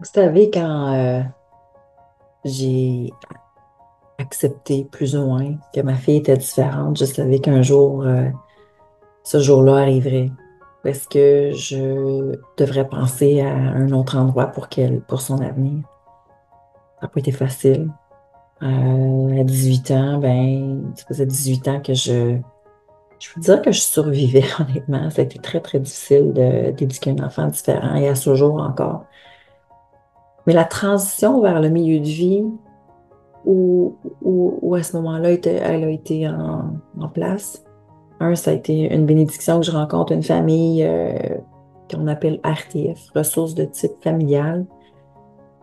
Vous savez, quand j'ai accepté plus ou moins que ma fille était différente, je savais qu'un jour, ce jour-là arriverait. Parce que je devrais penser à un autre endroit pour son avenir. Ça n'a pas été facile. À 18 ans, ça faisait 18 ans que je peux dire que je survivais, honnêtement. Ça a été très, très difficile d'éduquer un enfant différent et à ce jour encore. Mais la transition vers le milieu de vie, où à ce moment-là, elle a été en place. Ça a été une bénédiction que je rencontre une famille qu'on appelle RTF, ressources de type familial,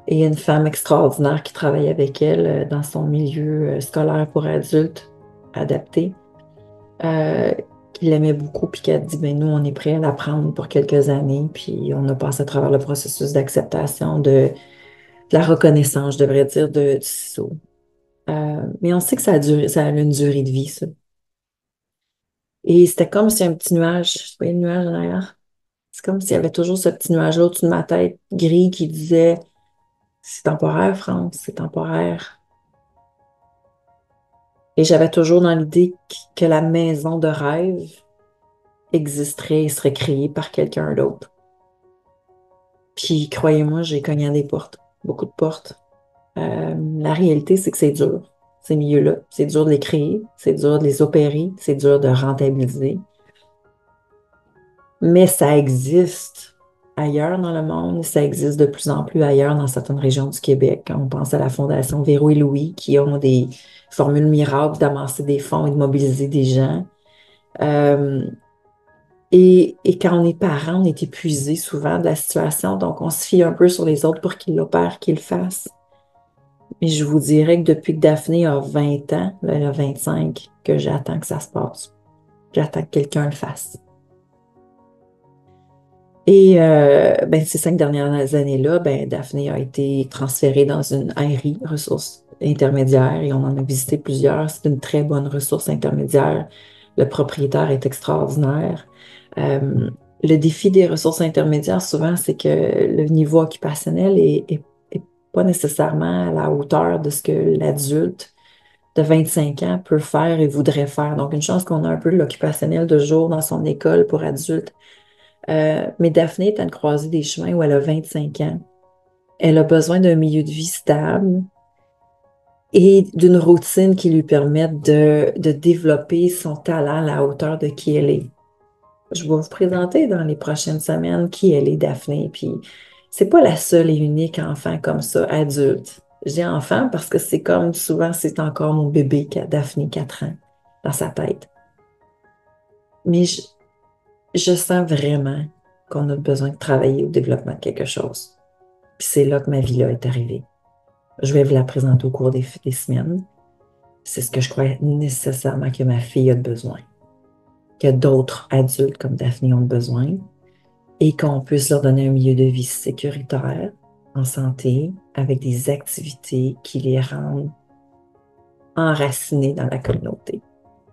et une femme extraordinaire qui travaille avec elle dans son milieu scolaire pour adultes adapté, euh, qui l'aimait beaucoup, puis qui a dit, ben nous, on est prêts à l'apprendre pour quelques années, puis on a passé à travers le processus d'acceptation de la reconnaissance, je devrais dire, du CISO. Mais on sait que ça a une durée de vie, ça. Et c'était comme si un petit nuage, je voyais le nuage en arrière. C'est comme s'il y avait toujours ce petit nuage-là au-dessus de ma tête, gris, qui disait, c'est temporaire, France, c'est temporaire. Et j'avais toujours dans l'idée que la maison de rêve existerait et serait créée par quelqu'un d'autre. Puis, croyez-moi, j'ai cogné à des portes, beaucoup de portes. La réalité, c'est que c'est dur, ces milieux-là. C'est dur de les créer, c'est dur de les opérer, c'est dur de rentabiliser. Mais ça existe ailleurs dans le monde, ça existe de plus en plus ailleurs dans certaines régions du Québec. Quand on pense à la Fondation Véro et Louis, qui ont des formules miracles d'amasser des fonds et de mobiliser des gens. Euh, et quand on est parent, on est épuisé souvent de la situation, donc on se fie un peu sur les autres pour qu'ils l'opèrent, qu'ils le fassent. Mais je vous dirais que depuis que Daphné a 20 ans, là, elle a 25, que j'attends que ça se passe. J'attends que quelqu'un le fasse. Et ces 5 dernières années-là, Daphné a été transférée dans une ARI, ressources intermédiaires, et on en a visité plusieurs. C'est une très bonne ressource intermédiaire. Le propriétaire est extraordinaire. Euh, le défi des ressources intermédiaires, souvent, c'est que le niveau occupationnel est pas nécessairement à la hauteur de ce que l'adulte de 25 ans peut faire et voudrait faire. Donc, une chance qu'on a un peu l'occupationnel de jour dans son école pour adultes. Mais Daphné est à une croisée des chemins où elle a 25 ans. Elle a besoin d'un milieu de vie stable et d'une routine qui lui permette de développer son talent à la hauteur de qui elle est. Je vais vous présenter dans les prochaines semaines qui elle est, Daphné. Puis, c'est pas la seule et unique enfant comme ça, adulte. Je dis enfant parce que c'est comme souvent, c'est encore mon bébé qui a Daphné 4 ans dans sa tête. Mais je sens vraiment qu'on a besoin de travailler au développement de quelque chose. Puis c'est là que ma vie-là est arrivée. Je vais vous la présenter au cours des semaines. C'est ce que je crois nécessairement que ma fille a besoin, que d'autres adultes comme Daphné ont besoin, et qu'on puisse leur donner un milieu de vie sécuritaire, en santé, avec des activités qui les rendent enracinés dans la communauté.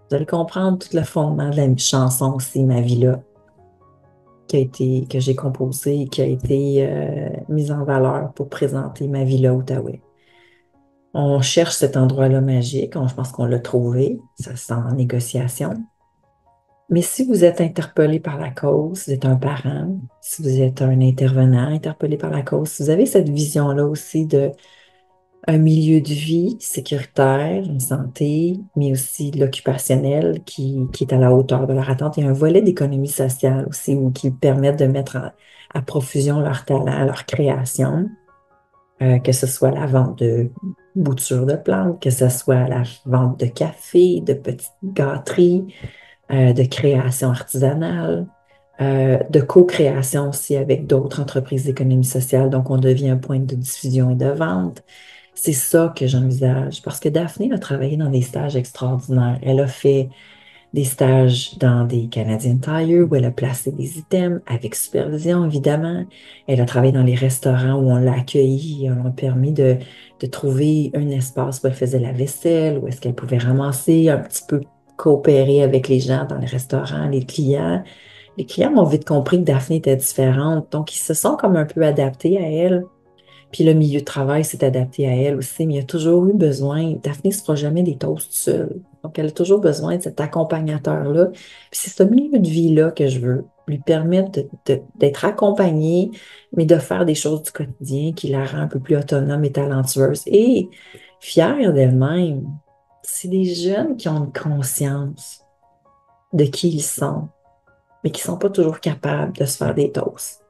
Vous allez comprendre tout le fondement de la chanson aussi, ma vie-là, que j'ai composée et qui a été mise en valeur pour présenter ma vie-là au Outaouais. On cherche cet endroit-là magique. Je pense qu'on l'a trouvé. Ça c'est en négociation. Mais si vous êtes interpellé par la cause, si vous êtes un parent, si vous êtes un intervenant interpellé par la cause, si vous avez cette vision-là aussi de un milieu de vie sécuritaire, en santé, mais aussi de l'occupationnel qui est à la hauteur de leur attente, et un volet d'économie sociale aussi, où qui permettent de mettre à profusion leur talent, leur création, que ce soit la vente de boutures de plantes, que ce soit la vente de café, de petites gâteries, de création artisanale, de co-création aussi avec d'autres entreprises d'économie sociale. Donc, on devient un point de diffusion et de vente. C'est ça que j'envisage parce que Daphné a travaillé dans des stages extraordinaires. Elle a fait des stages dans des Canadian Tire où elle a placé des items avec supervision, évidemment. Elle a travaillé dans les restaurants où on l'a accueillie et on a permis de trouver un espace où elle faisait la vaisselle, où est-ce qu'elle pouvait ramasser, un petit peu coopérer avec les gens dans les restaurants, les clients. Les clients ont vite compris que Daphné était différente, donc ils se sont comme un peu adaptés à elle. Puis le milieu de travail s'est adapté à elle aussi, mais il y a toujours eu besoin, Daphné ne se fera jamais des toasts seule. Donc, elle a toujours besoin de cet accompagnateur-là. Puis c'est ce milieu de vie-là que je veux, lui permettre d'être accompagnée, mais de faire des choses du quotidien qui la rend un peu plus autonome et talentueuse et fière d'elle-même. C'est des jeunes qui ont une conscience de qui ils sont, mais qui ne sont pas toujours capables de se faire des toasts.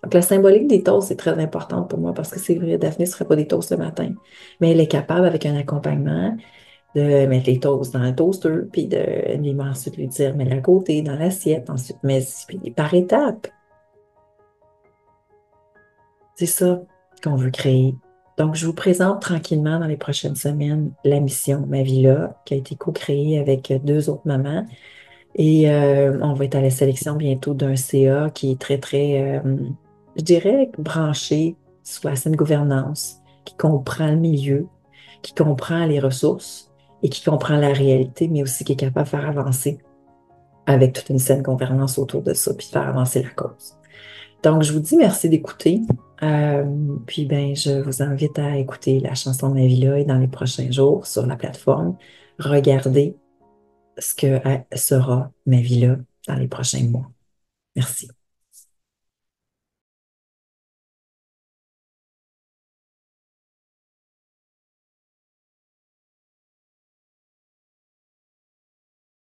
Donc, la symbolique des toasts est très importante pour moi parce que c'est vrai, Daphné ne serait pas des toasts le matin, mais elle est capable, avec un accompagnement, de mettre les toasts dans le toaster, puis ensuite lui dire, mets-les à côté, dans l'assiette, ensuite, mais puis par étapes. C'est ça qu'on veut créer. Donc, je vous présente tranquillement dans les prochaines semaines la mission Ma Vie là, qui a été co-créée avec deux autres mamans. Et on va être à la sélection bientôt d'un CA qui est très, très, je dirais, branché sur la saine gouvernance, qui comprend le milieu, qui comprend les ressources et qui comprend la réalité, mais aussi qui est capable de faire avancer avec toute une saine gouvernance autour de ça, puis de faire avancer la cause. Donc, je vous dis merci d'écouter. Euh, Puis, ben, je vous invite à écouter la chanson de ma vie là et dans les prochains jours sur la plateforme. Regardez ce que sera ma vie là dans les prochains mois. Merci.